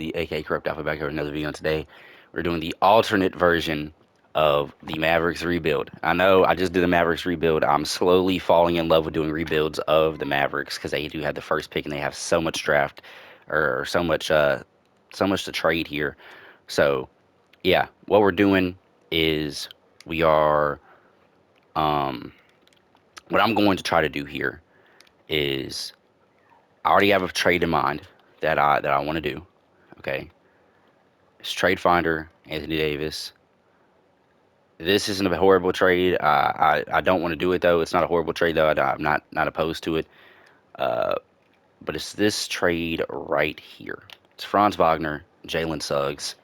the AK Corrupt Alpha back here with another video. And today we're doing the alternate version of the Mavericks rebuild. I know I just did the Mavericks rebuild. I'm slowly falling in love with doing rebuilds of the Mavericks because they do have the first pick and they have so much draft or so much to trade here. So yeah, what we're doing is we are um what I'm going to try to do here is I already have a trade in mind that I want to do. Okay, it's trade finder Anthony Davis. This isn't a horrible trade. I don't want to do it though. It's not a horrible trade though. I'm not opposed to it. Uh, but it's this trade right here. It's Franz Wagner, Jalen Suggs,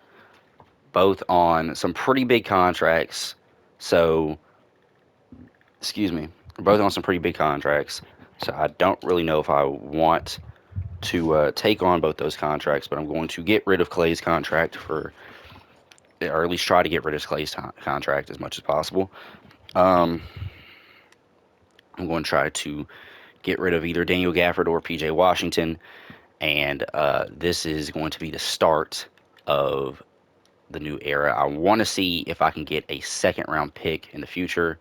both on some pretty big contracts. So excuse me, both on some pretty big contracts. So I don't really know if I want to take on both those contracts, but I'm going to get rid of Clay's contract or at least try to get rid of Clay's contract as much as possible. Um, I'm going to try to get rid of either Daniel Gafford or PJ Washington, and this is going to be the start of the new era. I want to see if I can get a second round pick in the future.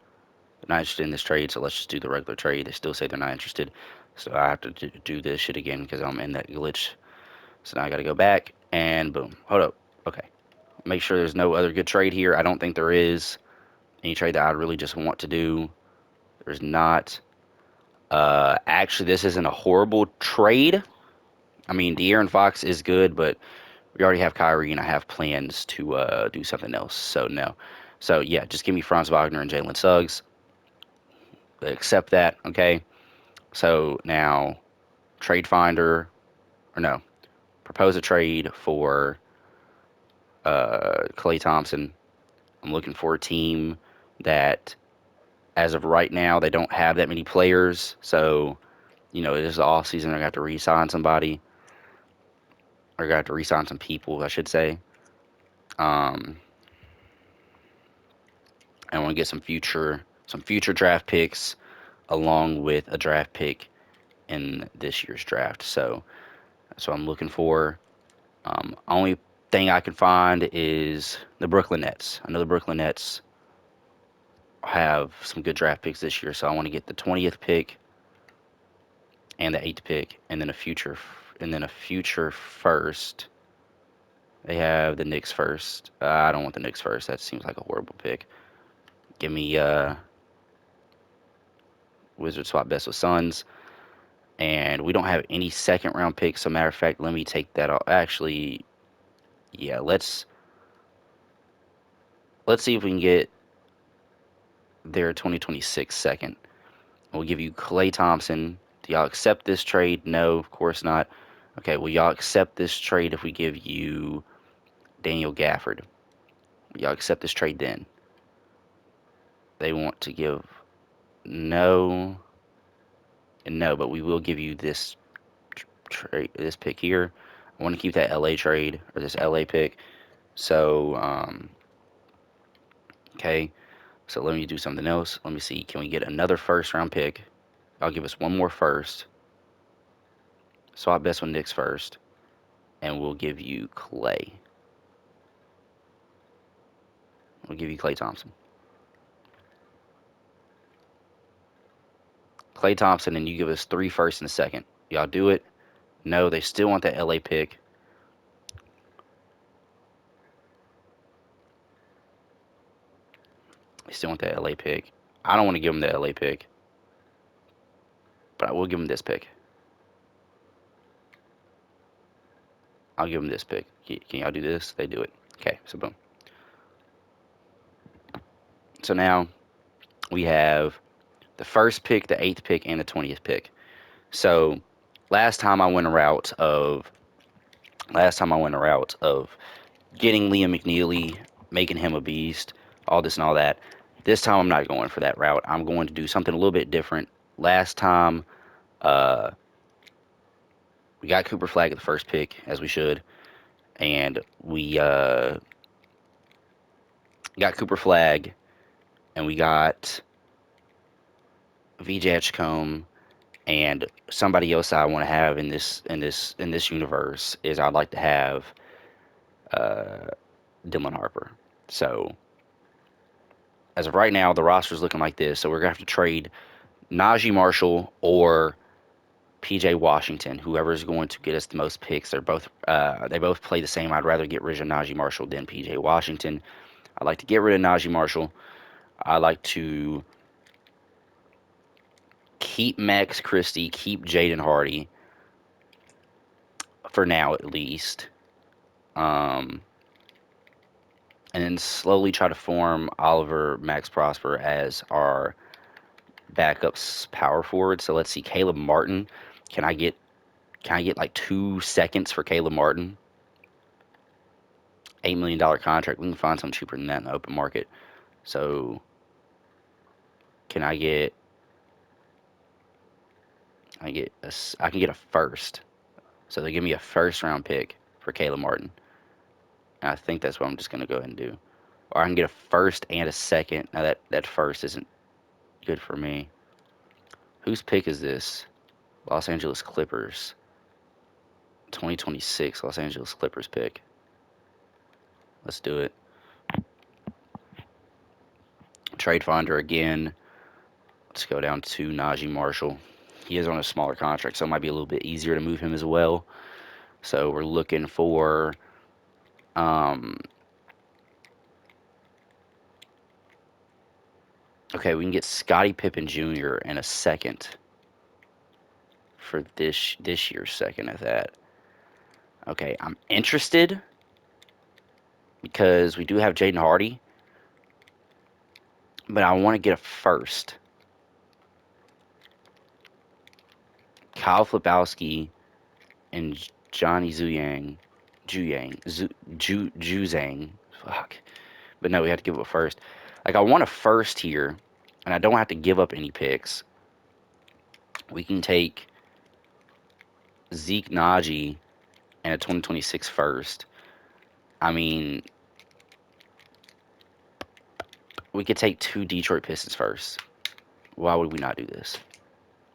I'm not interested in this trade, so let's just do the regular trade. They still say they're not interested, so I have to do this shit again because I'm in that glitch. So now I got to go back and boom. Hold up. Okay. Make sure there's no other good trade here. I don't think there is any trade that I really just want to do. There's not. Actually, this isn't a horrible trade. I mean, De'Aaron Fox is good, but we already have Kyrie, and I have plans to do something else. So no. So yeah, just give me Franz Wagner and Jalen Suggs. Accept that, okay? So now, trade finder or no, propose a trade for Klay Thompson. I'm looking for a team that, as of right now, they don't have that many players. So it is the off season. They're gonna have to re-sign somebody, or gonna have to re-sign some people, I should say. Um, I want to get some future draft picks along with a draft pick in this year's draft. So that's what I'm looking for. Only thing I can find is the Brooklyn Nets. I know the Brooklyn Nets have some good draft picks this year, so I want to get the 20th pick and the 8th pick, and then a future first. They have the Knicks first. I don't want the Knicks first. That seems like a horrible pick. Give me Wizards swap best with Suns, and we don't have any second round picks. So matter of fact, let me take that off. Actually, yeah, let's see if we can get their 2026 second. We'll give you Klay Thompson. Do y'all accept this trade? No, of course not. Okay, will y'all accept this trade if we give you Daniel Gafford? Will y'all accept this trade then? They want to give no and no, but we will give you this trade, this pick here. I want to keep that LA trade or this LA pick. So, okay. So let me do something else. Let me see. Can we get another first round pick? I'll give us one more first. Swap best with Knicks first, and we'll give you Klay. We'll give you Klay Thompson. Klay Thompson, and you give us three firsts and a second. Y'all do it? No, they still want that LA pick. They still want that LA pick. I don't want to give them the LA pick, but I will give them this pick. I'll give them this pick. Can y'all do this? They do it. Okay, so boom. So now we have the first pick, the 8th pick, and the 20th pick. So last time I went a route of getting Liam McNeely, making him a beast, all this and all that. This time I'm not going for that route. I'm going to do something a little bit different. Last time, uh, we got Cooper Flag at the first pick, as we should, and we got Cooper Flag, and we got VJ Edgecombe, and somebody else I want to have in this universe is I'd like to have uh, Dylan Harper. So as of right now, the roster is looking like this. So we're gonna have to trade Najee Marshall or PJ Washington, whoever is going to get us the most picks. They both play the same. I'd rather get rid of Najee Marshall than PJ Washington. I'd like to get rid of Najee Marshall. I like to keep Max Christie, keep Jaden Hardy for now at least, um, and then slowly try to form Oliver Max Prosper as our backups power forward. So let's see, Caleb Martin. Can I get like 2 seconds for Caleb Martin? $8 million contract. We can find something cheaper than that in the open market. So can I get? I can get a first. So they give me a first round pick for Caleb Martin. And I think that's what I'm just gonna go ahead and do. Or I can get a first and a second. Now that first isn't good for me. Whose pick is this? Los Angeles Clippers. 2026 Los Angeles Clippers pick. Let's do it. Trade finder again. Let's go down to Najee Marshall. He is on a smaller contract, so it might be a little bit easier to move him as well. So we're looking for um, okay, we can get Scottie Pippen Jr. in a second for this year's second at that. Okay, I'm interested because we do have Jaden Hardy, but I want to get a first. Kyle Flipowski and Johnny Juzang. Fuck. But no, we have to give up a first. Like I want a first here, and I don't have to give up any picks. We can take Zeke Najee and a 2026 first. I mean, we could take 2 Detroit Pistons first. Why would we not do this?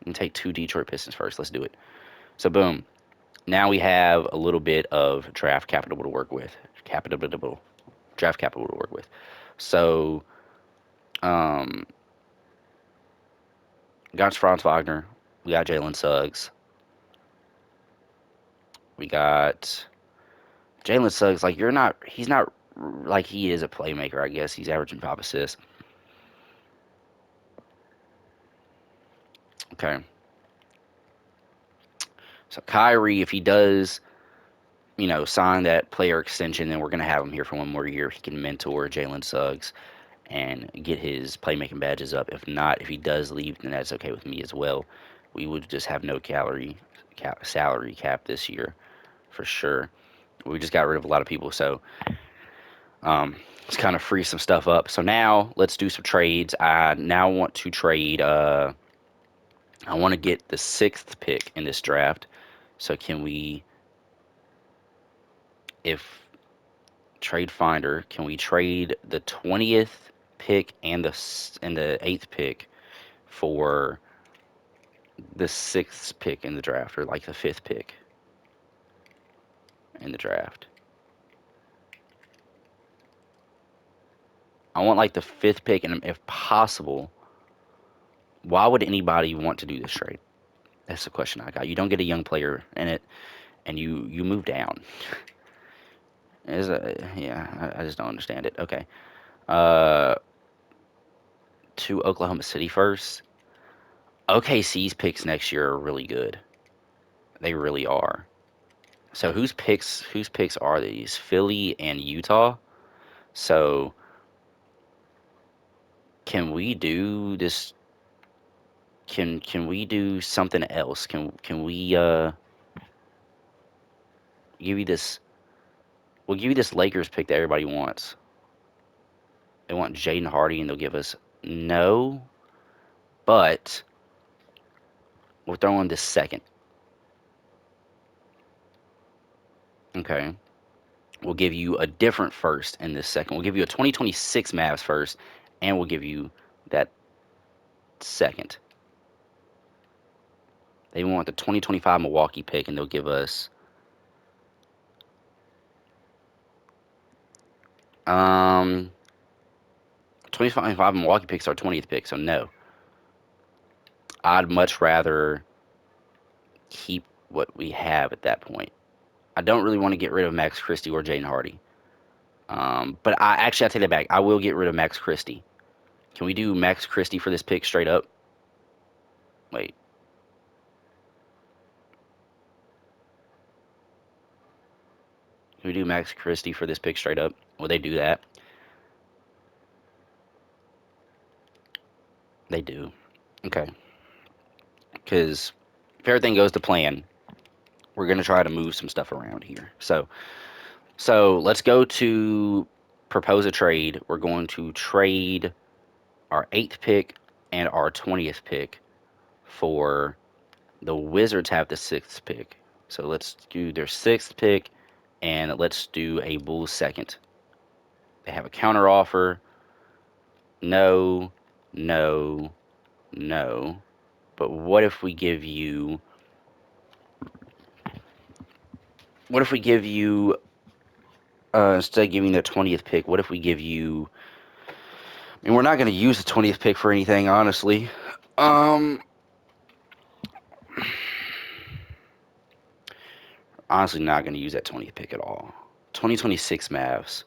We can take 2 Detroit Pistons first. Let's do it. So boom. Now we have a little bit of draft capital to work with. Draft capital to work with. So, um, got Franz Wagner. We got Jalen Suggs. We got Jalen Suggs. Like he's not like he is a playmaker. I guess he's averaging 5 assists. Okay. So Kyrie, if he does, sign that player extension, then we're gonna have him here for 1 more year. He can mentor Jalen Suggs and get his playmaking badges up. If not, if he does leave, then that's okay with me as well. We would just have no salary cap this year for sure. We just got rid of a lot of people, so let's kind of free some stuff up. So now let's do some trades. I now want to trade. I want to get the 6th pick in this draft. So can we, if trade finder, can we trade the 20th pick and the 8th pick for the 6th pick in the draft, or like the 5th pick in the draft? I want like the 5th pick, and if possible, why would anybody want to do this trade? That's the question I got. You don't get a young player in it, and you move down. Yeah, I just don't understand it. Okay, uh, to Oklahoma City first. OKC's picks next year are really good. They really are. So whose picks are these? Philly and Utah. So can we do this? Can we do something else? Can we give you this? We'll give you this Lakers pick that everybody wants. They want Jaden Hardy, and they'll give us no, but we're throwing this second. Okay. We'll give you a different first in this second. We'll give you a 2026 Mavs first, and we'll give you that second. They want the 2025 Milwaukee pick, and they'll give us Um, 25 Milwaukee picks are 20th pick, so no. I'd much rather keep what we have at that point. I don't really want to get rid of Max Christie or Jaden Hardy. But I take that back. I will get rid of Max Christie. Can we do Max Christie for this pick straight up? Wait, can we do Max Christie for this pick straight up? Will they do that? They do. Okay. Because if everything goes to plan, we're gonna try to move some stuff around here. So let's go to propose a trade. We're going to trade our 8th pick and our 20th pick for the Wizards have the 6th pick. So let's do their 6th pick and let's do a Bulls second. They have a counter offer. No, no, no. But what if we give you instead of giving the 20th pick, what if we give you I mean we're not gonna use the 20th pick for anything, honestly. Um Honestly not gonna use that 20th pick at all. 2026 Mavs.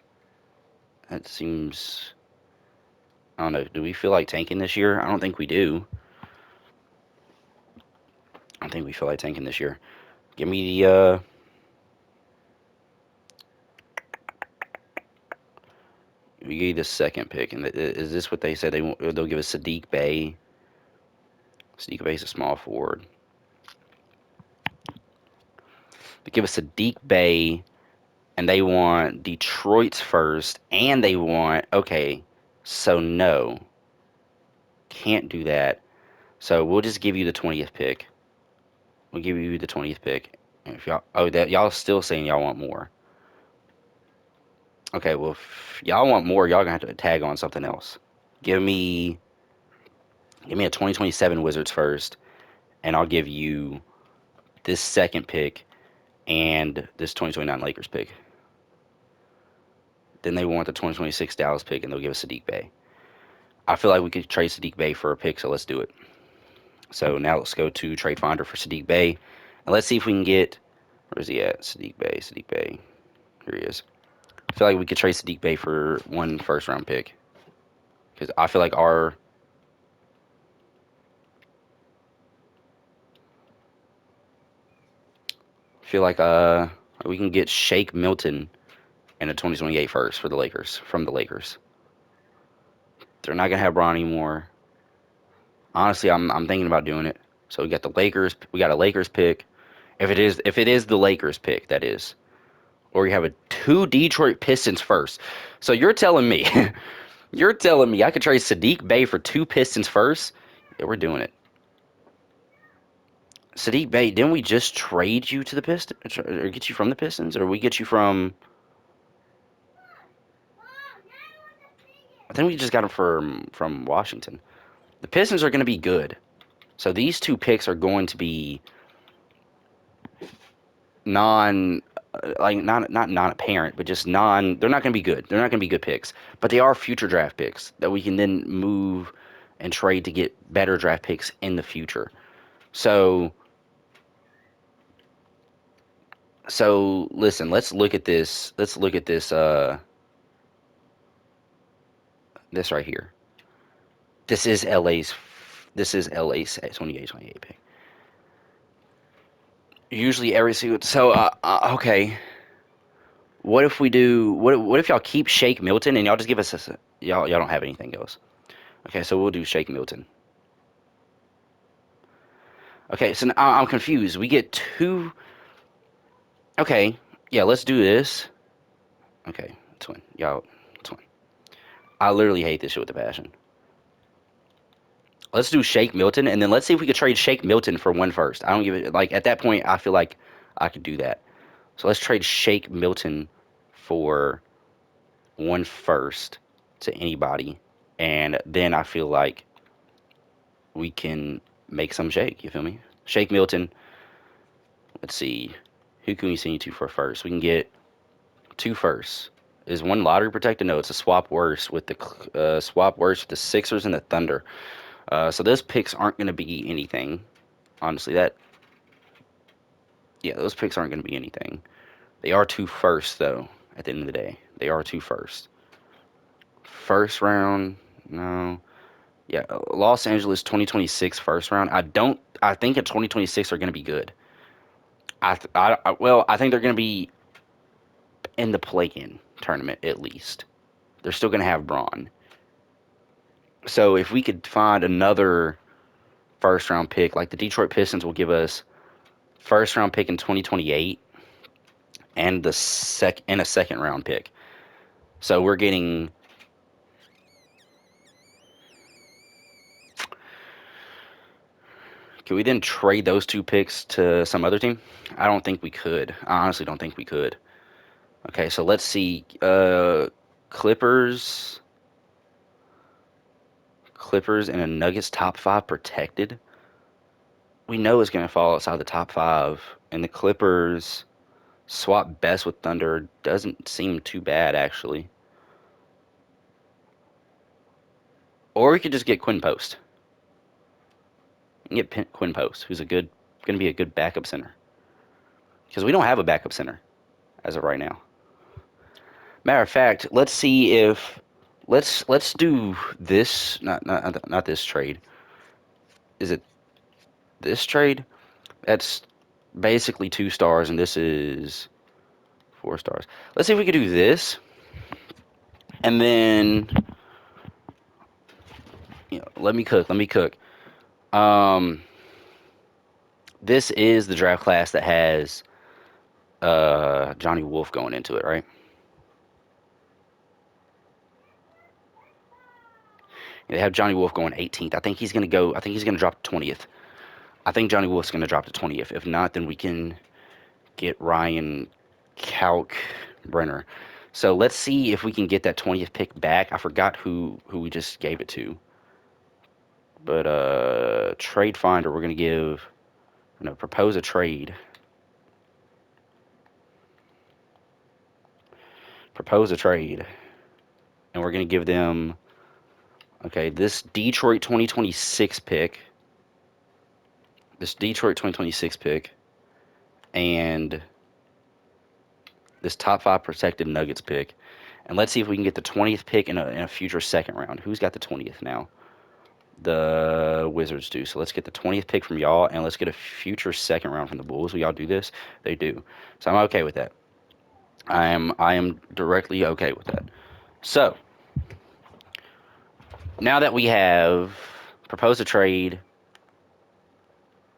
That seems I don't know. Do we feel like tanking this year? I don't think we do. I don't think we feel like tanking this year. Give me the we gave the second pick, and is this what they said they'll give us Sadiq Bey? Sadiq Bey's a small forward. They give us Sadiq Bey, and they want Detroit's first, and they want okay. So no, can't do that. So we'll just give you the 20th pick. We'll give you the 20th pick. If y'all still saying y'all want more. Okay, well if y'all want more, y'all gonna have to tag on something else. Give me give me a 2027 Wizards first, and I'll give you this second pick and this 2029 Lakers pick. Then they want the 2026 Dallas pick, and they'll give us Sadiq Bey. I feel like we could trade Sadiq Bey for a pick, so let's do it. So now let's go to Trade Finder for Sadiq Bey, and let's see if we can get. Where is he at? Sadiq Bey. Sadiq Bey. Here he is. I feel like we could trade Sadiq Bey for one first round pick because I feel like our. I feel like we can get Shake Milton and a 2028 first for the Lakers from the Lakers. They're not gonna have Bron anymore. Honestly, I'm thinking about doing it. So we got the Lakers. We got a Lakers pick. If it is the Lakers pick, that is, or we have a two Detroit Pistons first. So you're telling me I could trade Sadiq Bey for two Pistons first? Yeah, we're doing it. Sadiq Bey, didn't we just trade you to the Pistons or get you from the Pistons, or we get you from? I think we just got him from Washington. The Pistons are going to be good. So these two picks are going to be non like not non-apparent, but just non. They're not going to be good. They're not going to be good picks, but they are future draft picks that we can then move and trade to get better draft picks in the future. So listen, let's look at this. Let's look at this. This right here. This is LA's. This is LA's 28 pick. Usually every single. So okay. What if we do? What if y'all keep Shake Milton and y'all just give us a y'all don't have anything else? Okay, so we'll do Shake Milton. Okay, so now I'm confused. We get two. Okay, yeah, let's do this. Okay, twin, y'all, twin. I literally hate this shit with a passion. Let's do Shake Milton, and then let's see if we could trade Shake Milton for one first. I don't give it like at that point. I feel like I could do that. So let's trade Shake Milton for one first to anybody, and then I feel like we can make some shake. You feel me? Shake Milton. Let's see. Who can we send you to for first? We can get two firsts. Is one lottery protected? No, it's a swap worse with the swap worse with the Sixers and the Thunder. So those picks aren't going to be anything. Honestly, that yeah, those picks aren't going to be anything. They are two first though. At the end of the day, they are two first. First round, no. Yeah, Los Angeles 2026 first round. I don't. I think in 2026 are going to be good. Well, I think they're going to be in the play-in tournament at least. They're still going to have Braun. So if we could find another first round pick, like the Detroit Pistons will give us first round pick in 2028 and a second round pick. So we're getting. Can we then trade those two picks to some other team? I don't think we could. I honestly don't think we could. Okay, so let's see. Clippers, Clippers, and a Nuggets top five protected. We know it's going to fall outside the top five, and the Clippers swap best with Thunder doesn't seem too bad actually. Or we could just get Quinn Post. You can get Quinn Post, who's going to be a good backup center. Because we don't have a backup center as of right now. Matter of fact, let's see if let's do this. Not this trade. Is it this trade? That's basically 2 stars, and this is 4 stars. Let's see if we could do this, and then let me cook. Let me cook. Um, this is the draft class that has Johnny Wolf going into it, right? They have Johnny Wolf going 18th. I think he's gonna go. I think he's gonna drop to 20th. I think Johnny Wolf's gonna drop to 20th. If not, then we can get Ryan Kalkbrenner. So let's see if we can get that 20th pick back. I forgot who we just gave it to. But trade finder, we're gonna give propose a trade. Propose a trade. And we're gonna give them this Detroit 2026 pick. This Detroit 2026 pick and this top five protected Nuggets pick. And let's see if we can get the 20th pick in a future second round. Who's got the 20th now? The Wizards do. So let's get the 20th pick from y'all, and let's get a future second round from the Bulls. Will y'all do this? They do. So I'm okay with that. I am directly okay with that. So now that we have proposed a trade,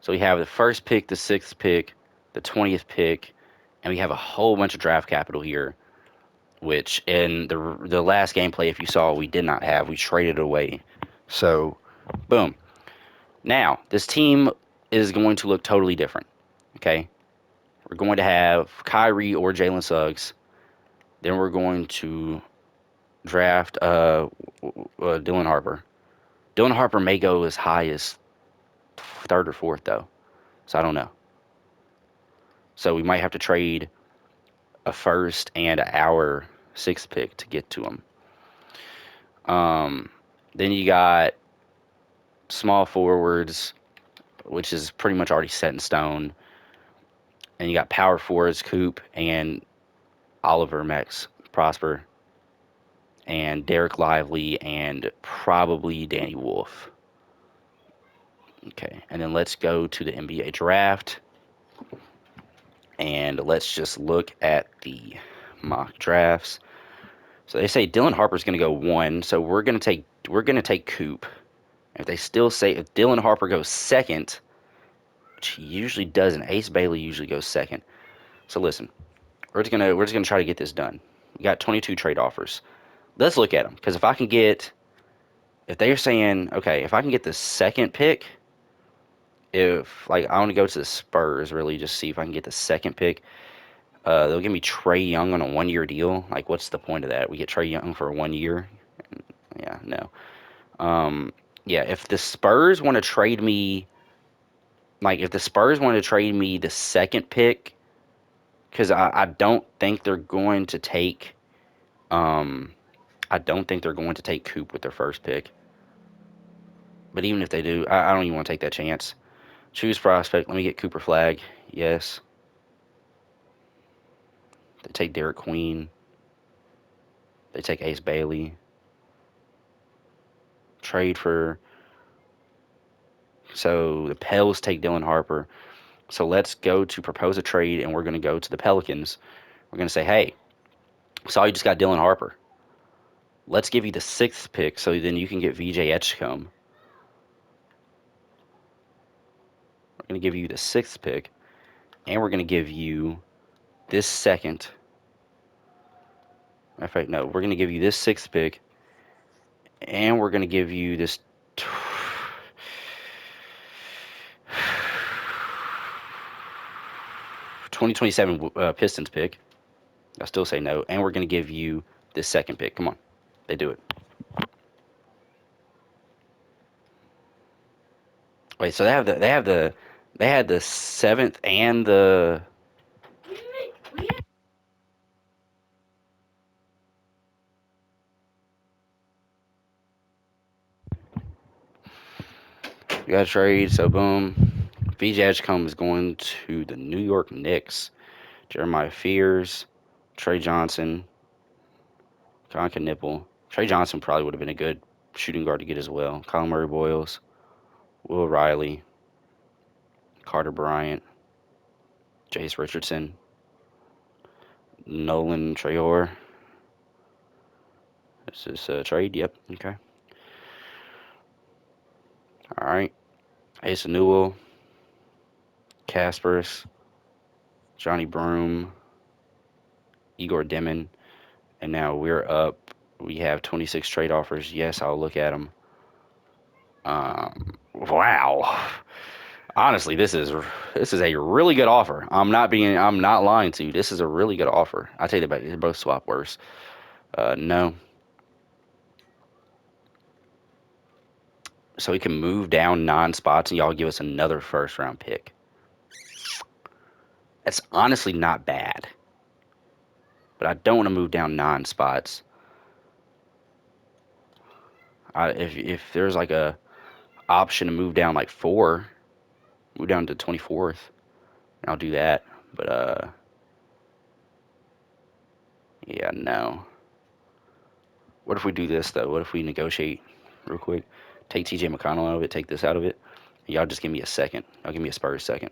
so we have the first pick, the sixth pick, the 20th pick, and we have a whole bunch of draft capital here, which in the last gameplay, if you saw, we did not have. We traded away. So, boom. Now, this team is going to look totally different. Okay? We're going to have Kyrie or Jalen Suggs. Then we're going to draft Dylan Harper. Dylan Harper may go as high as third or fourth, though. So I don't know. So we might have to trade a first and our sixth pick to get to him. Then you got small forwards, which is pretty much already set in stone. And you got power forwards, Coop and Oliver Max Prosper, and Derek Lively, and probably Danny Wolf. Okay, and then let's go to the NBA draft. And let's just look at the mock drafts. So they say Dylan Harper's going to go 1, so we're going to take Coop. If they still say if Dylan Harper goes second, which he usually doesn't, Ace Bailey usually goes second. So listen, we're just gonna try to get this done. We got 22 trade offers. Let's look at them, because if they're saying if I can get the second pick, if like I want to go to the Spurs, really just see if I can get the second pick. They'll give me Trae Young on a 1-year deal. Like, what's the point of that? We get Trae Young for 1 year? Yeah, no. Yeah, if the Spurs want to trade me, the second pick, because I don't think they're going to take Um, I don't think they're going to take Coop with their first pick. But even if they do, I don't even want to take that chance. Choose prospect. Let me get Cooper Flag. Yes. They take Derek Queen. They take Ace Bailey. Trade for. So the Pels take Dylan Harper. So let's go to propose a trade, and we're going to go to the Pelicans. We're going to say, hey, saw you just got Dylan Harper. Let's give you the 6th pick so then you can get VJ Edgecombe. We're going to give you the 6th pick, and we're going to give you this second. In fact, no, we're going to give you this 6th pick, and we're going to give you this 2027 Pistons pick. I still say no, and we're going to give you this second pick. Come on, they do it. Wait, so they had the 7th and the. We got a trade, so boom. VJ Edgecombe is going to the New York Knicks. Jeremiah Fears, Trey Johnson, Conka Nipple. Trey Johnson probably would have been a good shooting guard to get as well. Colin Murray Boyles, Will Riley, Carter Bryant, Jace Richardson, Nolan Traore. This is a trade. Yep. Okay. All right. Asa Newell, Caspers, Johnny Broom, Igor Demon, and now we're up. We have 26 trade offers. Yes, I'll look at them. Wow. Honestly, this is a really good offer. I'm not lying to you. This is a really good offer. I tell you about it. They both swap worse. No. So we can move down 9 spots and y'all give us another first round pick. That's honestly not bad. But I don't want to move down 9 spots. If there's like a option to move down like 4, move down to 24th, I'll do that. But yeah, no. What if we do this though? What if we negotiate real quick? Take TJ McConnell out of it, take this out of it. Y'all just give me a second. Y'all give me a Spurs second.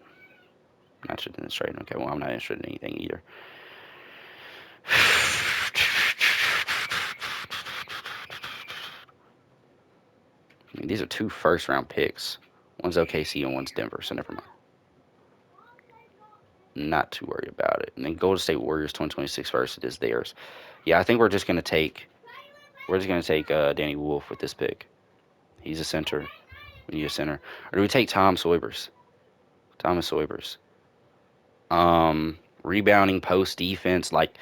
Not interested in this trade. Okay, well I'm not interested in anything either. I mean, these are 2 first round picks. One's OKC and one's Denver, so never mind. Not too worried about it. And then Golden State Warriors 2026 first, it is theirs. Yeah, I think we're just gonna take Danny Wolf with this pick. He's a center. We need a center. Or do we take Tom Soybers? Thomas Soybers. Rebounding post defense. Like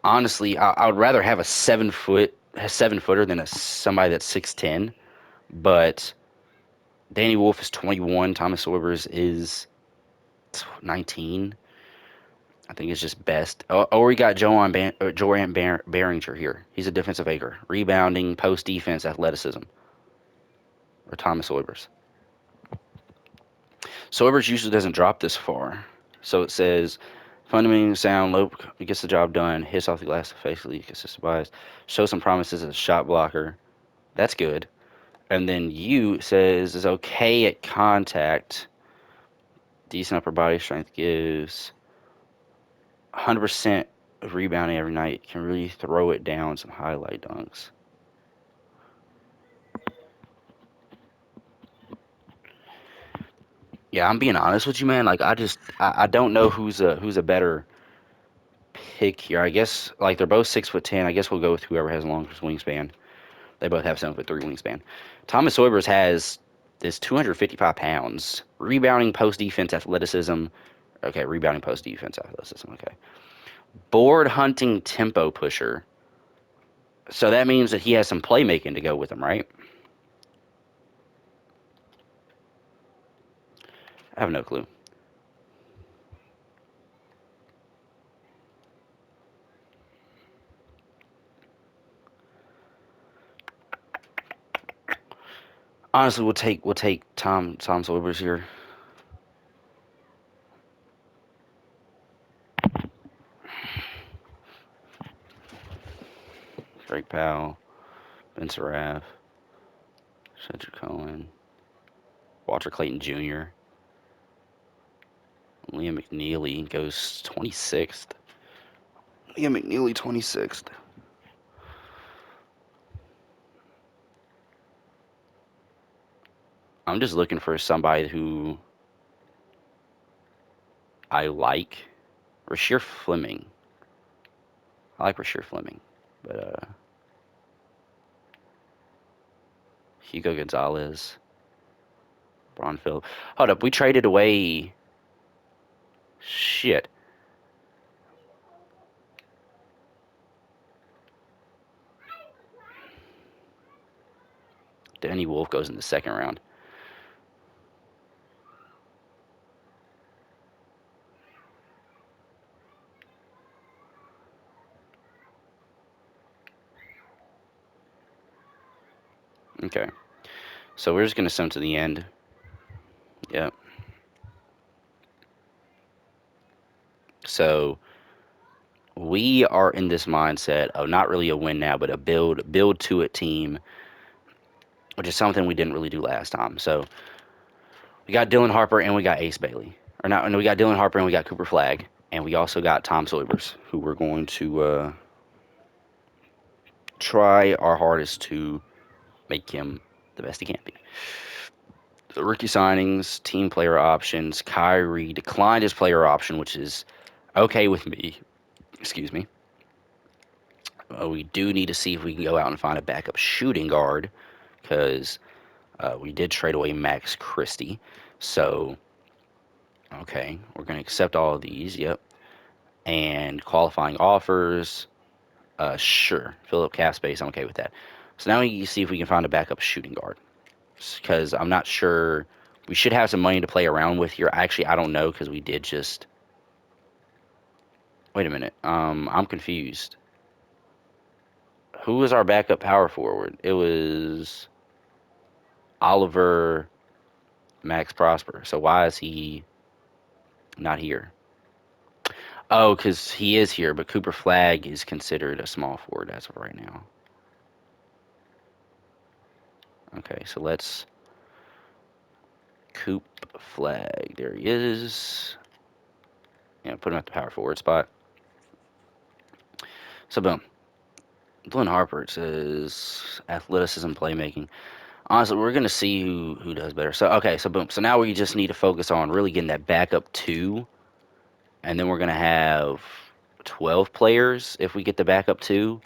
honestly, I would rather have a 7 footer than somebody that's 6'10". But Danny Wolf is 21. Thomas Soybers is 19. I think it's just best. Or we got Joran Behringer here. He's a defensive acre. Rebounding, post defense, athleticism. Or Thomas Soybers. Soybers usually doesn't drop this far. So it says fundamentally sound, low, gets the job done, hits off the glass effectively, consistent bias, show some promises as a shot blocker. That's good. And then you says is okay at contact. Decent upper body strength, gives 100% of rebounding every night. Can really throw it down, some highlight dunks. Yeah, I'm being honest with you, man. Like I don't know who's a better pick here. I guess like they're both 6'10". I guess we'll go with whoever has the longest wingspan. They both have 7'3" wingspan. Thomas Soybers has this 255 pounds, rebounding, post defense, athleticism. Okay, rebounding, post defense, athleticism. Okay, board hunting, tempo pusher. So that means that he has some playmaking to go with him, right? I have no clue. Honestly, we'll take Tom Silvers here. Drake Powell, Ben Saraf, Cedric Cohen, Walter Clayton Jr., Liam McNeely goes 26th. Liam McNeely 26th. I'm just looking for somebody who I like. Rasheer Fleming. I like Rasheer Fleming, but Hugo Gonzalez, Bronfield. Hold up, we traded away. Shit. Danny Wolf goes in the second round. Okay, so we're just gonna send to the end. Yep. So we are in this mindset of not really a win now, but a build to it team, which is something we didn't really do last time. So we got Dylan Harper and we got Ace Bailey, or not? And we got Dylan Harper and we got Cooper Flagg, and we also got Tom Sawyers, who we're going to try our hardest to make him the best he can be. The rookie signings, team player options. Kyrie declined his player option, which is okay with me. Excuse me. We do need to see if we can go out and find a backup shooting guard because we did trade away Max Christie. So, okay, we're going to accept all of these. Yep. And qualifying offers. Sure. Fill up cap space. I'm okay with that. So now we see if we can find a backup shooting guard because I'm not sure. We should have some money to play around with here. Actually, I don't know because we did just. Wait a minute. I'm confused. Who was our backup power forward? It was Oliver Max Prosper. So why is he not here? Oh, because he is here, but Cooper Flagg is considered a small forward as of right now. Okay, so let's Coop Flagg. There he is. Yeah, put him at the power forward spot. So boom. Glenn Harper, it says athleticism, playmaking. Honestly, we're gonna see who does better. So okay, so boom. So now we just need to focus on really getting that backup two, and then we're gonna have 12 players if we get the backup two.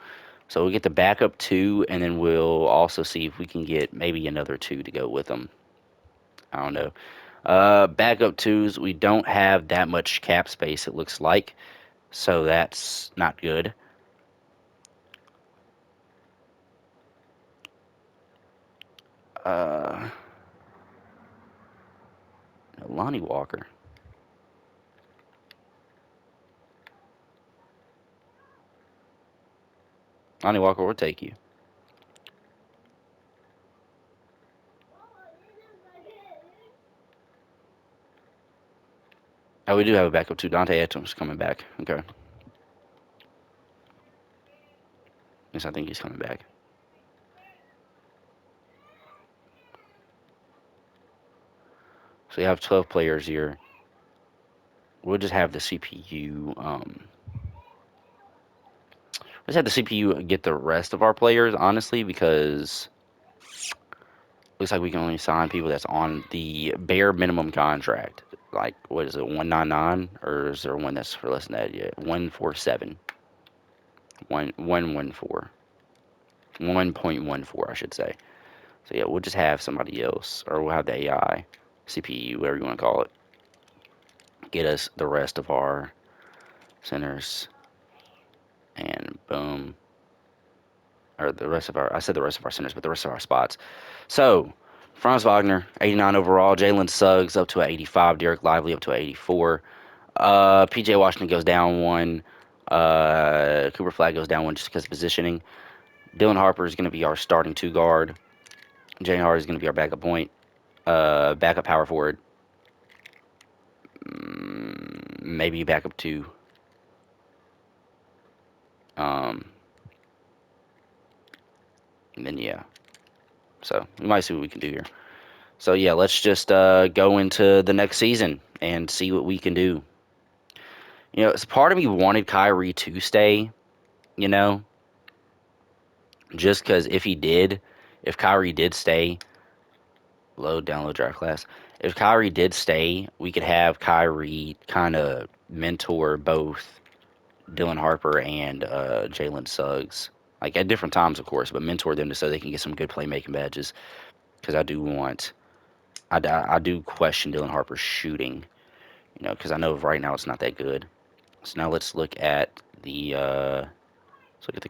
So we get the backup two, and then we'll also see if we can get maybe another two to go with them. I don't know. Backup twos, we don't have that much cap space, it looks like. So that's not good. Uh, Lonnie Walker. Lonnie Walker will take you. Oh, we do have a backup too. Dante Etchum's coming back. Okay. Yes, I think he's coming back. So you have 12 players here. We'll just have the CPU. Let's have the CPU get the rest of our players, honestly, because looks like we can only sign people that's on the bare minimum contract. Like, what is it, 199? Or is there one that's for less than that yet? 147. 114. 1.14, I should say. So yeah, we'll just have somebody else, or we'll have the AI, CPU, whatever you want to call it, get us the rest of our centers, and boom, or the rest of our, I said the rest of our centers, but the rest of our spots. So, Franz Wagner, 89 overall, Jalen Suggs up to a 85, Derek Lively up to a 84, PJ Washington goes down one, Cooper Flagg goes down one just because of positioning. Dylan Harper is going to be our starting two guard. Jalen Hardy is going to be our backup point. Backup power forward. Maybe backup two. Um, and then yeah. So we might see what we can do here. So yeah, let's just go into the next season and see what we can do. It's part of me wanted Kyrie to stay. You know, just because if Kyrie did stay, download draft class. If Kyrie did stay, we could have Kyrie kind of mentor both Dylan Harper and Jalen Suggs, like at different times, of course, but mentor them so they can get some good playmaking badges. Because I do question Dylan Harper's shooting, because I know right now it's not that good. So now let's look at the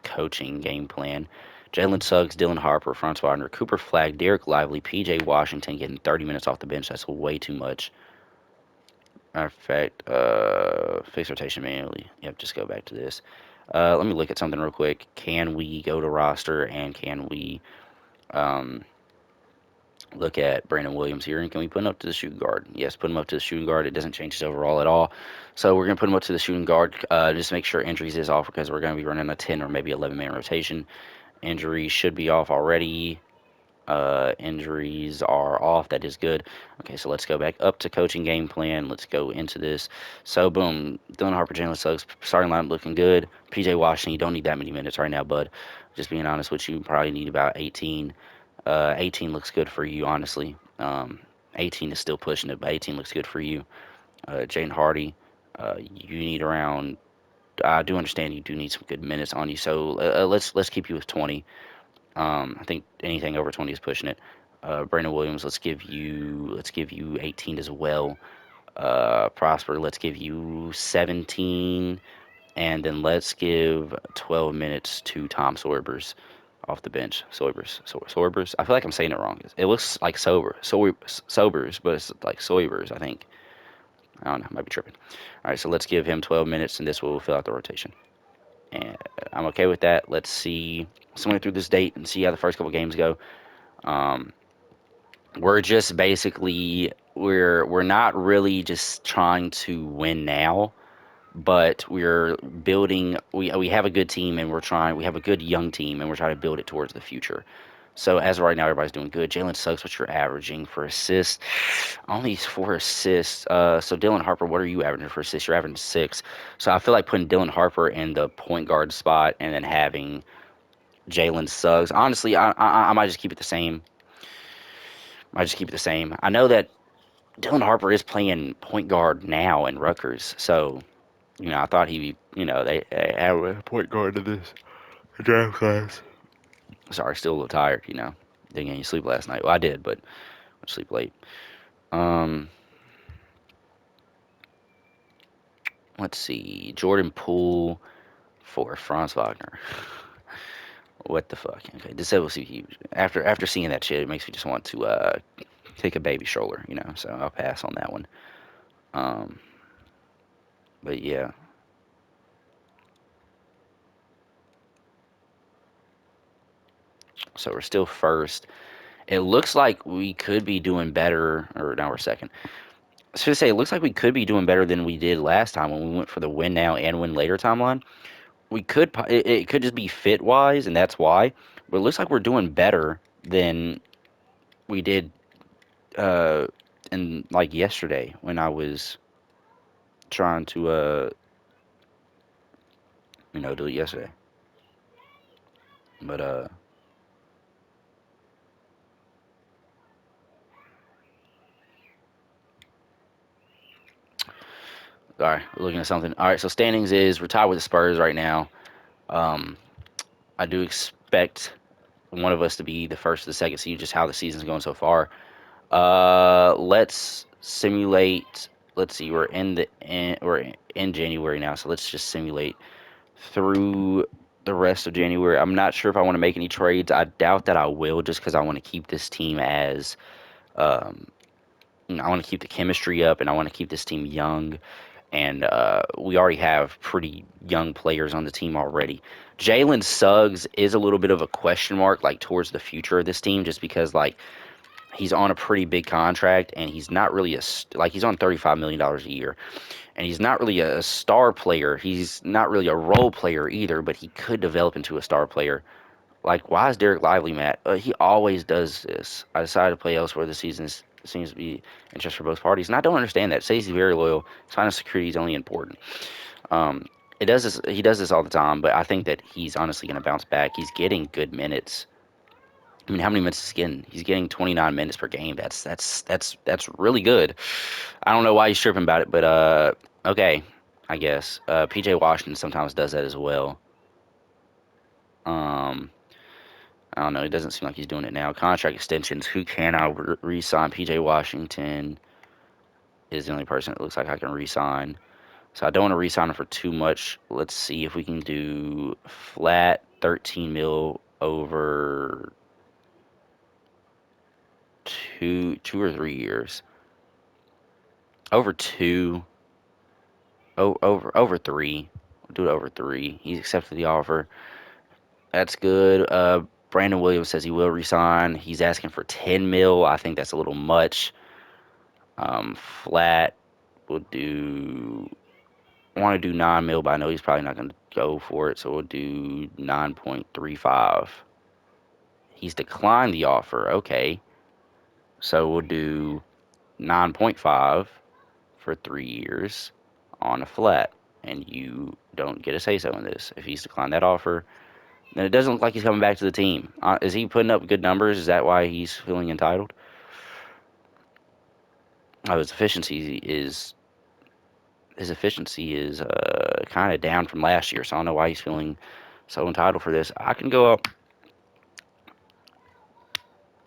coaching game plan. Jalen Suggs, Dylan Harper, Franz Wagner, Cooper Flagg, Derek Lively, P.J. Washington getting 30 minutes off the bench. That's way too much. Matter of fact, fix rotation manually. Yep, just go back to this. Let me look at something real quick. Can we go to roster and can we um, look at Brandon Williams here? And can we put him up to the shooting guard? Yes, put him up to the shooting guard. It doesn't change his overall at all. So we're going to put him up to the shooting guard. Just make sure injuries is off because we're going to be running a 10 or maybe 11-man rotation. Injuries should be off already. Injuries are off. That is good. Okay, so let's go back up to coaching game plan. Let's go into this. So, boom. Dylan Harper, Jalen Suggs, starting lineup looking good. PJ Washington, you don't need that many minutes right now, bud. Just being honest with you, probably need about 18. 18 looks good for you, honestly. 18 is still pushing it, but 18 looks good for you. Jane Hardy, you need around. I do understand you do need some good minutes on you, so let's keep you with 20. I think anything over 20 is pushing it. Brandon Williams, let's give you 18 as well. Prosper, let's give you 17, and then let's give 12 minutes to Tom Sorbers off the bench. Sorbers. I feel like I'm saying it wrong. It looks like Sobers, but it's like Soibers, I think. I don't know. I might be tripping. All right, so let's give him 12 minutes, and this will fill out the rotation. And I'm okay with that. Let's see somewhere through this date and see how the first couple games go. Um, we're just basically we're not really just trying to win now, but we're building. We have a good team and we have a good young team and we're trying to build it towards the future. So as of right now, everybody's doing good. Jalen Suggs, what you're averaging for assists? Only 4 assists. So Dylan Harper, what are you averaging for assists? You're averaging 6. So I feel like putting Dylan Harper in the point guard spot and then having Jalen Suggs. Honestly, I might just keep it the same. I know that Dylan Harper is playing point guard now in Rutgers, so I thought he'd they add a point guard to this draft class. Sorry, still a little tired. Didn't get any sleep last night. Well, I did, but I sleep late. Um, let's see, Jordan Poole for Franz Wagner. What the fuck? Okay, this will see. After seeing that shit, it makes me just want to take a baby stroller. So I'll pass on that one. Um, but yeah. So we're still first. It looks like we could be doing better, or now we're second. I was going to say, it looks like we could be doing better than we did last time when we went for the win now and win later timeline. It could just be fit wise, and that's why. But it looks like we're doing better than we did uh, in like yesterday when I was trying to do it yesterday. But all right, we're looking at something. All right, so standings is we're tied with the Spurs right now. Um, I do expect one of us to be the first or the second seed, just how the season's going so far. Let's simulate. Let's see, we're in January now, so let's just simulate through the rest of January. I'm not sure if I want to make any trades. I doubt that I will, just because I want to keep this team um, I want to keep the chemistry up, and I want to keep this team young. and we already have pretty young players on the team already. Jalen Suggs is a little bit of a question mark, like towards the future of this team, just because like he's on a pretty big contract and he's not really like he's on $35 million a year, and he's not really a star player. He's not really a role player either, but he could develop into a star player. Like, why is Derek Lively mad? He always does this. I decided to play elsewhere this season. Seems to be interest for both parties, and I don't understand that. Says he's very loyal. Final security is only important. Um, it does this. He does this all the time, but I think that he's honestly going to bounce back. He's getting good minutes. I mean, how many minutes is he getting? He's getting 29 minutes per game. That's really good. I don't know why he's tripping about it, but okay, I guess. PJ Washington sometimes does that as well. Um, I don't know. It doesn't seem like he's doing it now. Contract extensions. Who can I re-sign? PJ Washington is the only person it looks like I can re-sign. So I don't want to re-sign him for too much. Let's see if we can do flat 13 mil over 2 or 3 years. Over two. Oh, over three. We'll do it over three. He's accepted the offer. That's good. Brandon Williams says he will resign. He's asking for 10 mil. I think that's a little much. Flat. We'll do. I want to do 9 mil, but I know he's probably not going to go for it, so we'll do 9.35. He's declined the offer. Okay. So we'll do 9.5 for 3 years on a flat, and you don't get a say so in this. If he's declined that offer, then it doesn't look like he's coming back to the team. Is he putting up good numbers? Is that why he's feeling entitled? Oh, his efficiency is kind of down from last year, so I don't know why he's feeling so entitled for this. I can go up.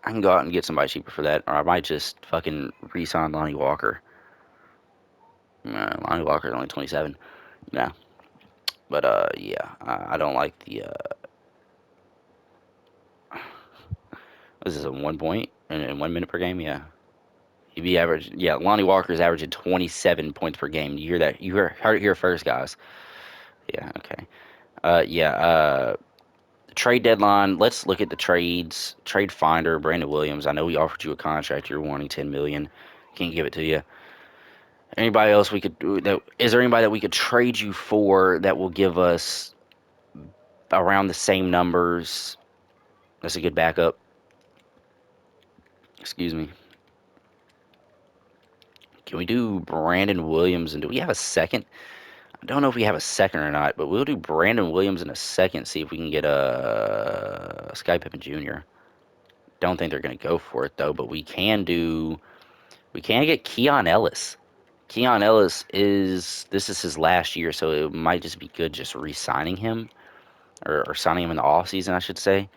I can go out and get somebody cheaper for that, or I might just fucking re-sign Lonnie Walker. Lonnie Walker's only 27. Yeah, but yeah, I don't like the. This is a 1 point in 1 minute per game. Yeah, he'd be average. Yeah, Lonnie Walker's averaging 27 points per game. You hear that? You heard it here first, guys. Yeah. Okay. Yeah. Trade deadline. Let's look at the trades. Trade finder. Brandon Williams. I know we offered you a contract. You're wanting 10 million. Can't give it to you. Anybody else we could? Is there anybody that we could trade you for that will give us around the same numbers? That's a good backup. Excuse me. Can we do Brandon Williams, and do we have a second? I don't know if we have a second or not, but we'll do Brandon Williams in a second. See if we can get a Sky Pippen Jr. Don't think they're going to go for it though, but we can do. We can get Keon Ellis. Keon Ellis this is his last year, so it might just be good just re-signing him or signing him in the off season, I should say.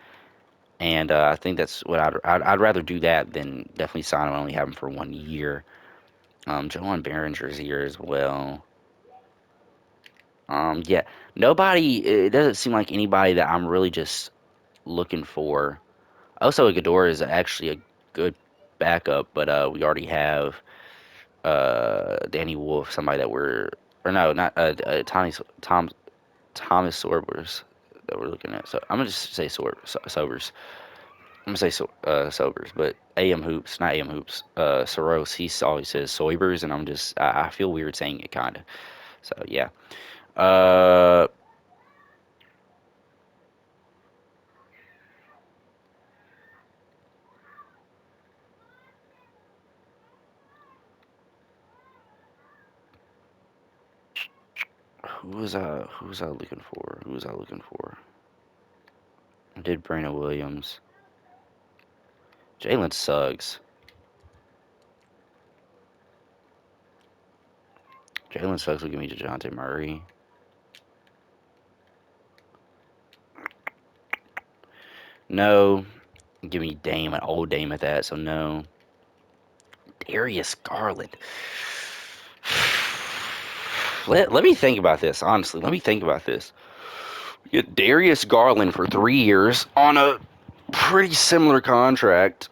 And I think that's what I'd rather do that than definitely sign him and only have him for 1 year. Joan Behringer's here as well. Yeah, nobody. It doesn't seem like anybody that I'm really just looking for. Also, Iguodala is actually a good backup, but we already have Danny Wolf, somebody that we're or no, not Thomas Sorbers that we're looking at. So I'm gonna just say Sobers. I'm gonna say Sobers, but AM Hoops, not AM Hoops. Soros, he always says Soibers, and I feel weird saying it kind of. So yeah. Uh, who was I looking for? Who was I looking for? I did Brandon Williams. Jalen Suggs. Jalen Suggs will give me DeJounte Murray. No. Give me Dame, an old Dame at that, so no. Darius Garland. Let me think about this, honestly. Let me think about this. We get Darius Garland for 3 years on a pretty similar contract.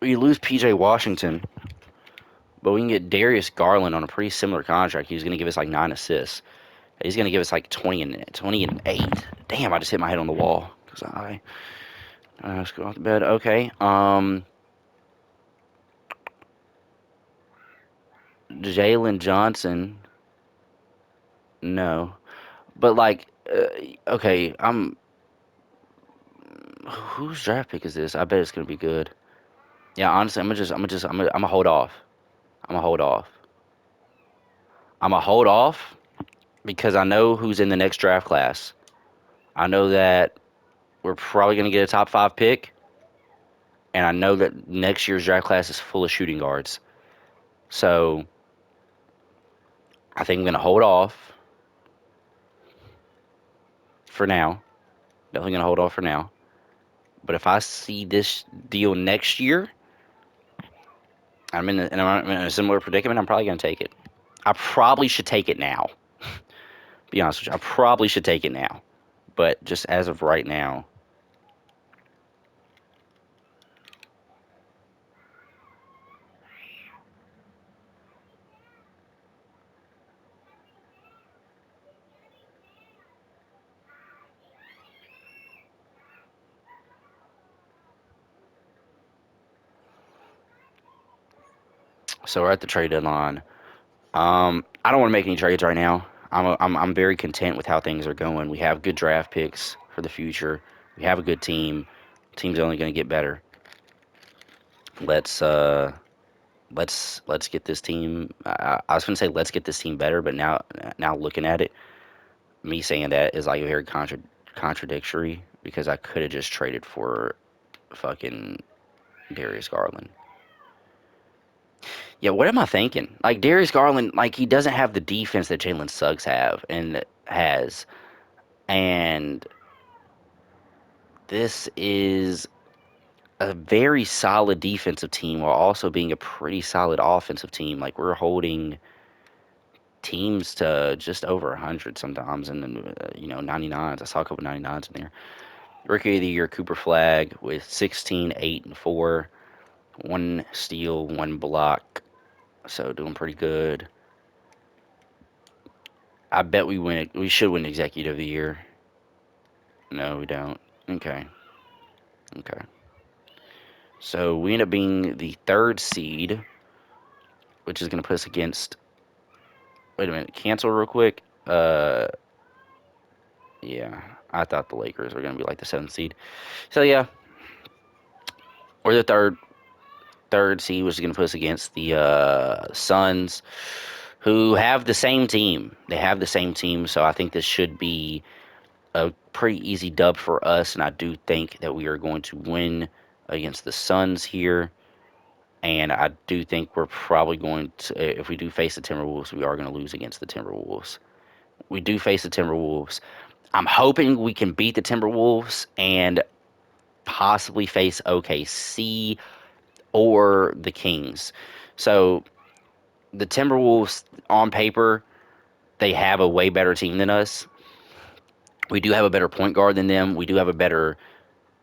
We lose PJ Washington. But we can get Darius Garland on a pretty similar contract. He's going to give us like 9 assists. He's going to give us like 20 and 8. Damn, I just hit my head on the wall because I just go off the bed. Okay. Jalen Johnson. No, but like, okay. Whose draft pick is this? I bet it's going to be good. Yeah, honestly, I'm gonna hold off. I'm gonna hold off. I'm gonna hold off because I know who's in the next draft class. I know that we're probably gonna get a top 5 pick, and I know that next year's draft class is full of shooting guards. So I think I'm gonna hold off for now. Definitely gonna hold off for now. But if I see this deal next year, I'm in a similar predicament. I'm probably gonna take it. I probably should take it now. Be honest with you, I probably should take it now. But just as of right now, so we're at the trade deadline. I don't want to make any trades right now. I'm very content with how things are going. We have good draft picks for the future. We have a good team. Team's only going to get better. Let's uh let's get this team. I was going to say let's get this team better, but now looking at it, me saying that is like very contradictory because I could have just traded for fucking Darius Garland. Yeah, what am I thinking? Like Darius Garland, like he doesn't have the defense that Jalen Suggs has, and this is a very solid defensive team while also being a pretty solid offensive team. Like we're holding teams to just over 100 sometimes, and then 99s. I saw a couple 99s in there. Rookie of the year Cooper Flag with 16, 8, and 4, 1 steal, 1 block. So doing pretty good. I bet we win. We should win Executive of the Year. No, we don't. Okay. Okay. So we end up being the 3rd seed, which is going to put us against. Wait a minute. Cancel real quick. Yeah. I thought the Lakers were going to be like the 7th seed. So yeah, we're the third seed, which is going to put us against the Suns, who have the same team. They have the same team, so I think this should be a pretty easy dub for us, and I do think that we are going to win against the Suns here. And I do think we're probably going to, if we do face the Timberwolves, we are going to lose against the Timberwolves. We do face the Timberwolves. I'm hoping we can beat the Timberwolves and possibly face OKC or the Kings. So the Timberwolves, on paper, they have a way better team than us. We do have a better point guard than them. We do have a better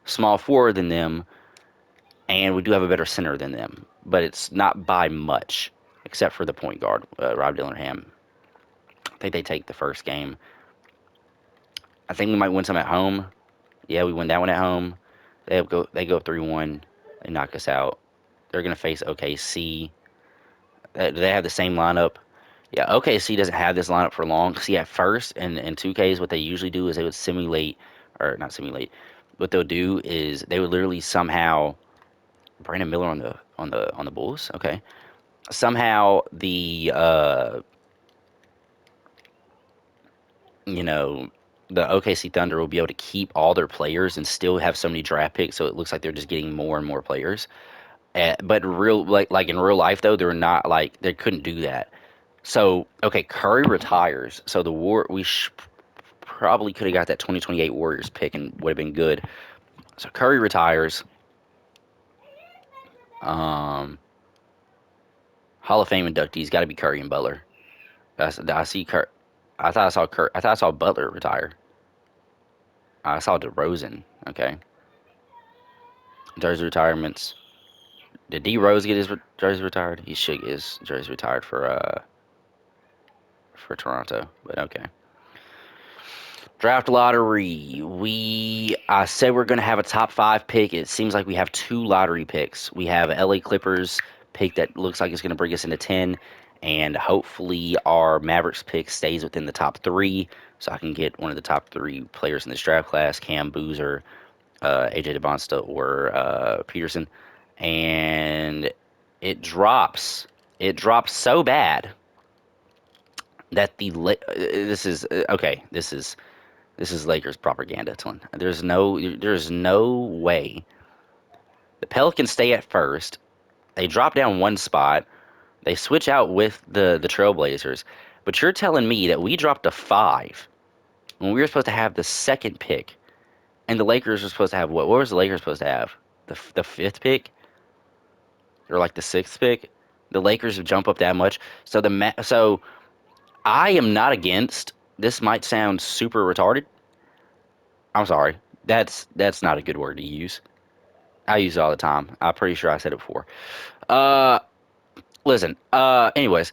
small forward than them. And we do have a better center than them. But it's not by much, except for the point guard, Rob Dillingham. I think they take the first game. I think we might win some at home. Yeah, we win that one at home. They go 3-1. They knock us out. They're gonna face OKC. Do they have the same lineup? Yeah, OKC doesn't have this lineup for long. See, at first, in 2Ks, what they usually do is they would simulate, or not simulate. What they'll do is they would literally somehow Brandon Miller on the Bulls. Okay, somehow you know the OKC Thunder will be able to keep all their players and still have so many draft picks, so it looks like they're just getting more and more players. But real like in real life though, they're not like they couldn't do that. So okay, Curry retires. So the war we probably could have got that 2028 Warriors pick and would have been good. So Curry retires. Um, Hall of Fame inductees got to be Curry and Butler. I see Curry. I thought I saw Curry. I thought I saw Butler retire. I saw DeRozan. Okay, there's retirements. Did D Rose get his jersey retired? He should get his jersey retired for Toronto. But okay. Draft lottery. I said we're gonna have a top five pick. It seems like we have two lottery picks. We have LA Clippers pick that looks like it's gonna bring us into 10, and hopefully our Mavericks pick stays within the top three, so I can get one of the top three players in this draft class: Cam Boozer, AJ DeBonsta, or Peterson. And it drops. It drops so bad that this is okay. This is Lakers propaganda, Tony. There's no way the Pelicans stay at first. They drop down one spot. They switch out with the Trailblazers. But you're telling me that we dropped to five when we were supposed to have the second pick, and the Lakers were supposed to have what? What was the Lakers supposed to have? The fifth pick or like the sixth pick? The Lakers jump up that much. So I am not against. This might sound super retarded. I'm sorry. That's not a good word to use. I use it all the time. I'm pretty sure I said it before. Uh, listen. Anyways,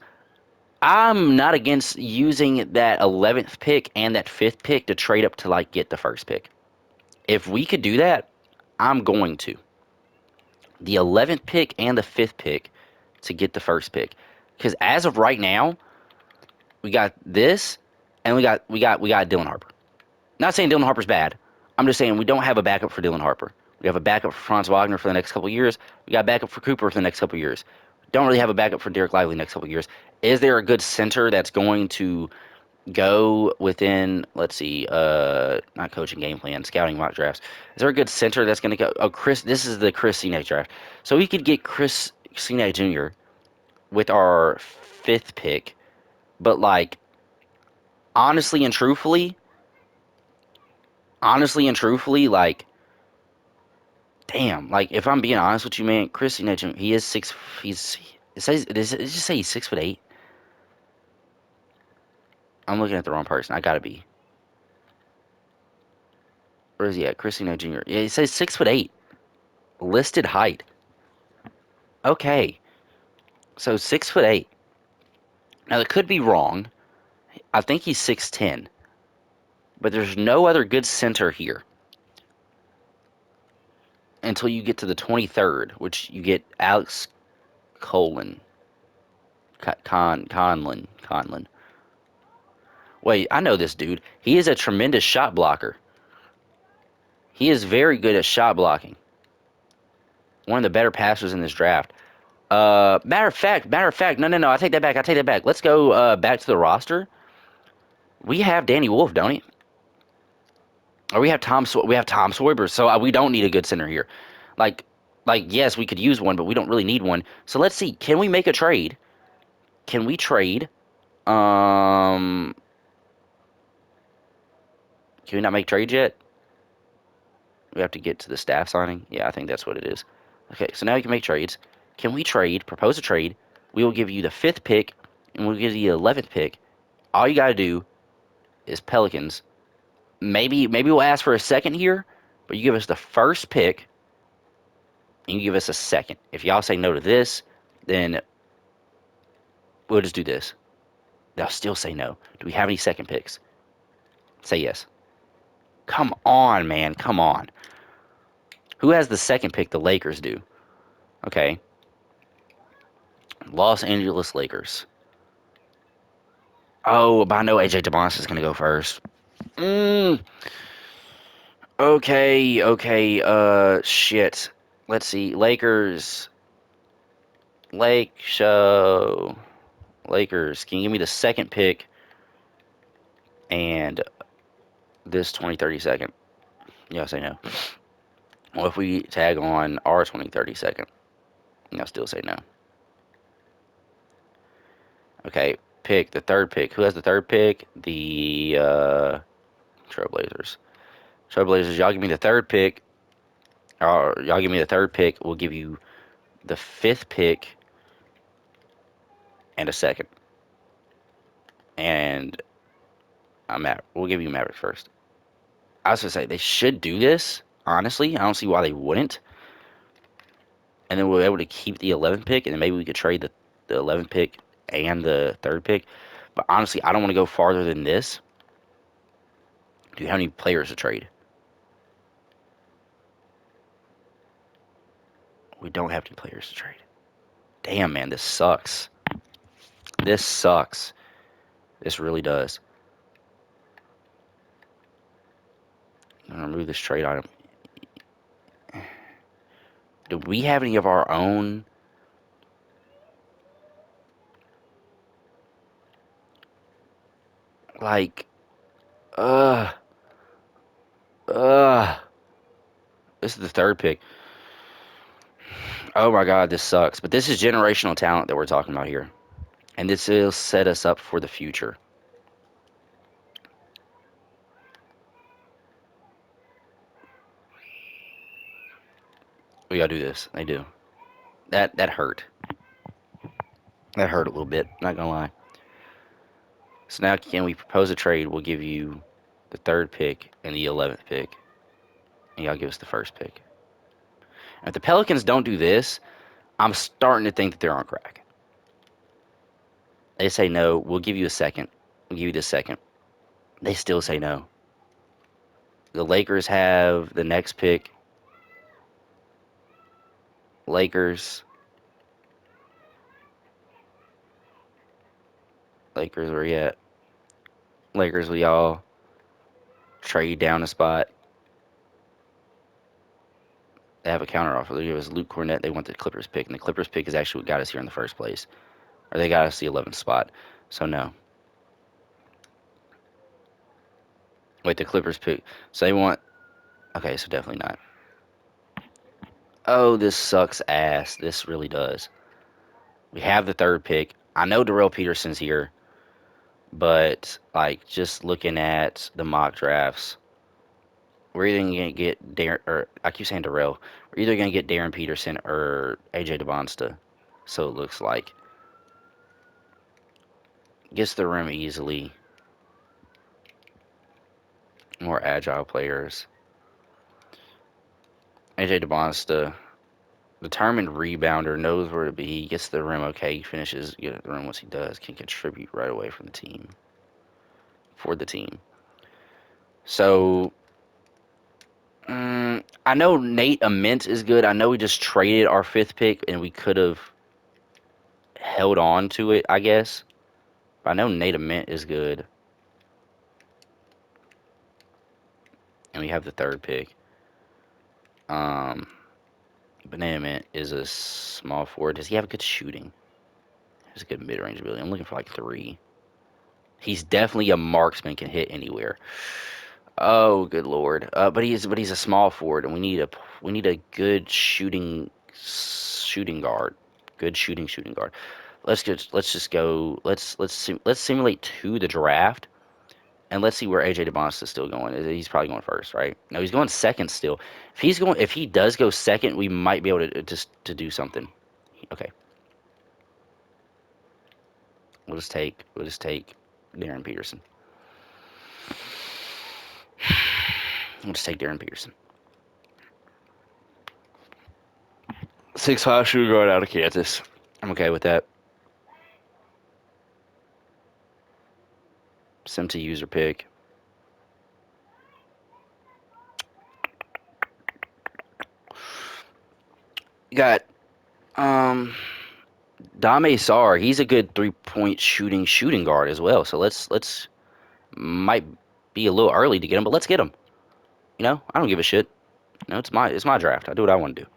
I'm not against using that 11th pick and that fifth pick to trade up to like get the first pick. If we could do that, I'm going to. The 11th pick and the fifth pick to get the first pick. Because as of right now, we got this, and we got Dylan Harper. Not saying Dylan Harper's bad. I'm just saying we don't have a backup for Dylan Harper. We have a backup for Franz Wagner for the next couple of years. We got a backup for Cooper for the next couple of years. Don't really have a backup for Derek Lively next couple of years. Is there a good center that's going to go within, let's see, not coaching game plan, scouting mock drafts? Is there a good center that's going to go? Oh, Chris, this is the Chris Cine draft. So we could get Chris Cine Jr. with our fifth pick, but like honestly and truthfully, like damn, like if I'm being honest with you, man, Chris Nugent, he is six. He's it says does it just say he's 6'8"? I'm looking at the wrong person. I gotta be. Where is he at? Chris Jr. Yeah, it says 6'8", listed height. Okay, so 6'8". Now that could be wrong. I think he's 6'10", but there's no other good center here until you get to the 23rd, which you get Alex Colin, Conlon. Wait, I know this dude. He is a tremendous shot blocker. He is very good at shot blocking. One of the better passers in this draft. Matter of fact, no. I take that back. I take that back. Let's go back to the roster. We have Danny Wolf, don't we? Or we have Tom Sawyer. So we don't need a good center here. Like, yes, we could use one, but we don't really need one. So let's see. Can we make a trade? Can we trade? Um, can we not make trades yet? We have to get to the staff signing. Yeah, I think that's what it is. Okay, so now you can make trades. Can we trade? Propose a trade. We will give you the fifth pick, and we'll give you the 11th pick. All you got to do is Pelicans. Maybe we'll ask for a second here, but you give us the first pick, and you give us a second. If y'all say no to this, then we'll just do this. They'll still say no. Do we have any second picks? Say yes. Come on, man. Come on. Who has the second pick? The Lakers do. Okay. Los Angeles Lakers. Oh, but I know AJ DeBonsta is going to go first. Mm, okay. Shit. Let's see. Lake Show. Lakers. Can you give me the second pick and this 2030 second? Yeah, say no. Well, if we tag on our 2030 second, I'll still say no. Okay, pick the third pick. Who has the third pick? The Trailblazers. Trailblazers, y'all give me the third pick. Or y'all give me the third pick. We'll give you the fifth pick and a second. And we'll give you Mavericks first. I was gonna say they should do this. Honestly, I don't see why they wouldn't. and then we'll be able to keep the 11th pick, and then maybe we could trade the 11th pick and the third pick. But honestly, I don't want to go farther than this. Do you have any players to trade? We don't have any players to trade. Damn, man, this sucks. This sucks. This really does. I'm gonna remove this trade item. Do we have any of our own? Like, uh, uh. This is the third pick. Oh my God, this sucks. But this is generational talent that we're talking about here, and this will set us up for the future. We gotta do this. They do. That hurt. That hurt a little bit. Not gonna lie. So now, can we propose a trade? We'll give you the third pick and the 11th pick, and y'all give us the first pick. And if the Pelicans don't do this, I'm starting to think that they're on crack. They say no. We'll give you a second. We'll give you the second. They still say no. The Lakers have the next pick. Lakers. Lakers, where you at? Lakers, will y'all trade down a spot? They have a counter offer. They give us Luke Cornett. They want the Clippers pick, and the Clippers pick is actually what got us here in the first place. Or they got us the 11th spot. So no. Wait, the Clippers pick. So they want. Okay, so definitely not. Oh, this sucks ass. This really does. We have the third pick. I know Darrell Peterson's here, but like just looking at the mock drafts, we're either gonna get Darren, or I keep saying Darrell. We're either gonna get Darren Peterson or AJ DeBonsta. So it looks like gets the rim easily. More agile players. AJ DeBonsta, determined rebounder, knows where to be. He gets the rim okay. He finishes get the rim once he does. Can contribute right away from the team. For the team. So I know Nate Ament is good. I know we just traded our fifth pick and we could have held on to it, I guess. But I know Nate Ament is good. And we have the third pick. Um, but Nate Ament is a small forward. Does he have a good shooting? He has a good mid-range ability. I'm looking for like 3. He's definitely a marksman, can hit anywhere. Oh, good lord! But he's a small forward, and we need a good shooting guard. Good shooting guard. Let's just go. Let's simulate to the draft, and let's see where AJ DeBonis is still going. He's probably going first, right? No, he's going second still. If he does go second, we might be able to just to do something. Okay, we'll just take Darren Peterson. We'll just take Darren Peterson. 6'5" shooting guard out of Kansas. I'm okay with that. Send to user pick. You got Dame Sar. He's a good 3-point shooting guard as well. So let's might be a little early to get him, but let's get him. I don't give a shit. It's my draft. I do what I want to do.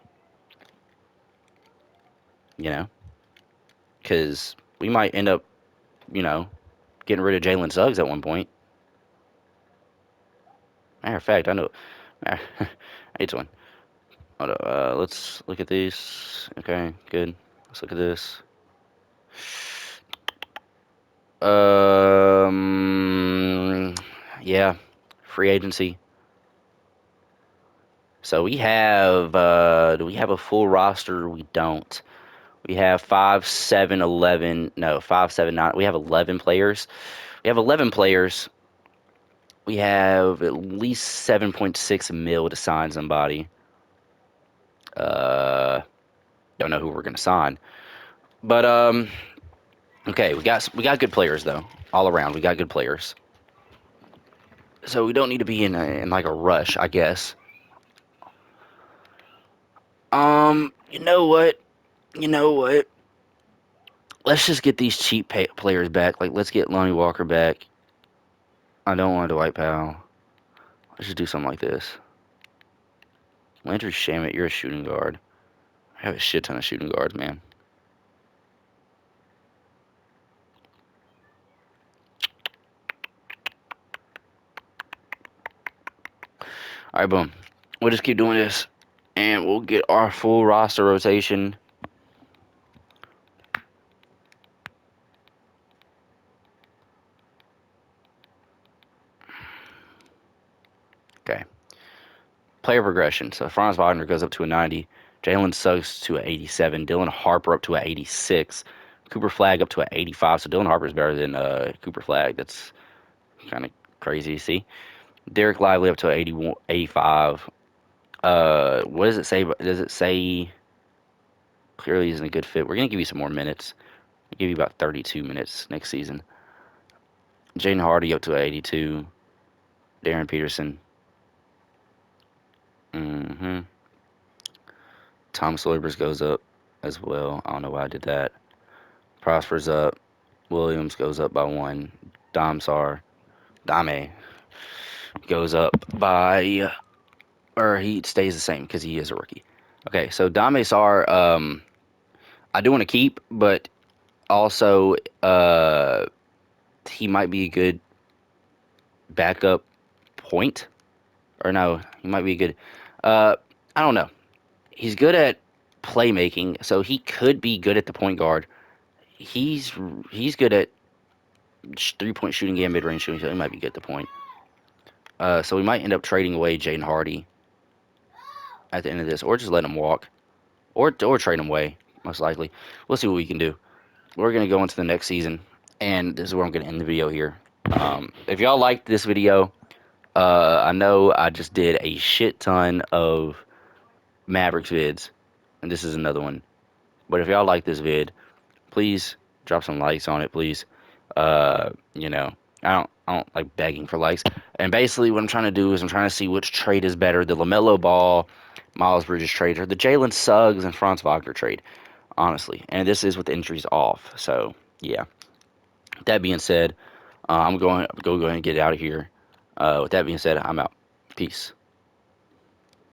You know, because we might end up, you know, getting rid of Jalen Suggs at one point. Matter of fact, I know. It's one. Hold up, let's look at these. Okay, good. Let's look at this. Um, yeah, free agency. So we have, do we have a full roster? We don't. We have 5, 7, 11. No, 5, 7, 9. We have 11 players. We have 11 players. We have at least 7.6 mil to sign somebody. Uh, Don't know who we're gonna sign. But okay, we got good players though, all around. We got good players, so we don't need to be in like a rush, I guess. You know what? You know what? Let's just get these cheap players back. Like, let's get Lonnie Walker back. I don't want Dwight Powell. Let's just do something like this. Landry Shamet, you're a shooting guard. I have a shit ton of shooting guards, man. All right, boom. We'll just keep doing this, and we'll get our full roster rotation. Okay. Player progression. So Franz Wagner goes up to a 90. Jalen Suggs to an 87. Dylan Harper up to an 86. Cooper Flagg up to an 85. So Dylan Harper is better than Cooper Flagg. That's kind of crazy to see. Derek Lively up to an 81, 85. What does it say? Does it say clearly isn't a good fit? We're gonna give you some more minutes. We'll give you about 32 minutes next season. Jaden Hardy up to an 82. Darren Peterson. Mm-hmm. Tom Sloybers goes up as well. I don't know why I did that. Prosper's up. Williams goes up by 1. Dame goes up by, or he stays the same because he is a rookie. Okay, so Dame Sar, I do want to keep, but also he might be a good backup point. Or no, he might be a good. I don't know. He's good at playmaking, so he could be good at the point guard. He's he's good at 3-point shooting and mid range shooting, so he might be good at the point. So we might end up trading away Jaden Hardy at the end of this, or just let him walk, or trade him away. Most likely, we'll see what we can do. We're gonna go into the next season, and this is where I'm gonna end the video here. If y'all liked this video, I know I just did a shit ton of Mavericks vids, and this is another one. But if y'all like this vid, please drop some likes on it, please. You know, I don't like begging for likes. And basically, what I'm trying to do is I'm trying to see which trade is better: the LaMelo Ball, Miles Bridges trade, or the Jalen Suggs and Franz Wagner trade. Honestly, and this is with injuries off. So yeah. That being said, I'm going to go ahead and get out of here. With that being said, I'm out. Peace.